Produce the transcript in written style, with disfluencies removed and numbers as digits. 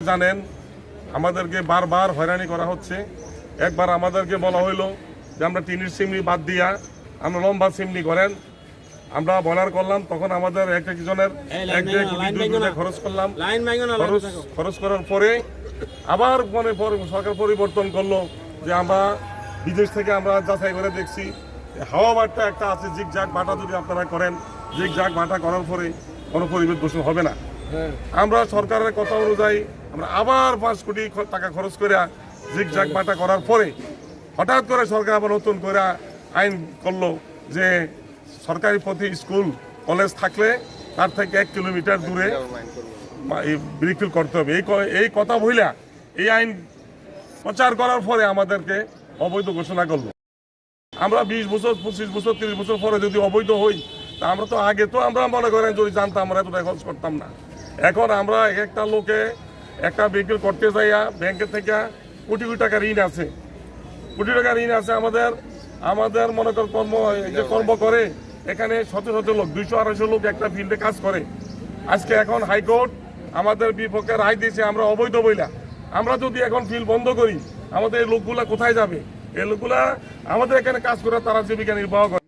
জানেন আমাদেরকে বারবার হয়রানি করা হচ্ছে। একবার আমাদেরকে বলা হইলো যে আমরা টিনের সিমনি বাদ দিয়া আমরা লম্বা সিমনি করেন। আমরা বলার করলাম, তখন আমাদের একজনের 1-2 কোটি খরচ করলাম। খরচ করার পরে আবার সরকার পরিবর্তন করলো যে আমরা বিদেশ থেকে আমরা যাচাই করে দেখছি হাওয়া বাটটা একটা আছে, জিগজাগ বাটা যদি আপনারা করেন, জিগজাগ বাটা করার পরে কোনো পরিবেশ দূষণ হবে না। আমরা সরকারের কথা অনুযায়ী আমরা আবার 5 কোটি টাকা খরচ করে জিগজাগ বাটা করার পরে হঠাৎ করে সরকার আবার নতুন করে আইন করলো যে সরকারি পথে স্কুল কলেজ থাকলে তার থেকে 1 কিলোমিটার দূরে ব্রিকফিল করতে হবে। এই কথা বইলা এই আইন প্রচার করার পরে আমাদেরকে অবৈধ ঘোষণা করলো। আমরা 20 বছর 25 বছর 30 বছর পরে যদি অবৈধ হই, তা আমরা তো আগে তো আমরা মনে করেন যদি জানতাম আমরা এতটা খরচ করতাম না। এখন আমরা একটা লোকে একটা ব্রিকফিল করতে যাইয়া ব্যাংকের থেকে কোটি কোটি টাকা ঋণ আছে, কোটি টাকা ঋণ আছে। আমাদের মনে কর কর্ম করে এখানে শত শত লোক, 200-250 লোক একটা ফিল্ডে কাজ করে। আজকে এখন হাইকোর্ট আমাদের বিপক্ষে রায় দিয়েছে আমরা অবৈধ বইলা। আমরা যদি এখন ফিল্ড বন্ধ করি, আমাদের এই লোকগুলা কোথায় যাবে? এই লোকগুলা আমাদের এখানে কাজ করে তারা জীবিকা নির্বাহ করে।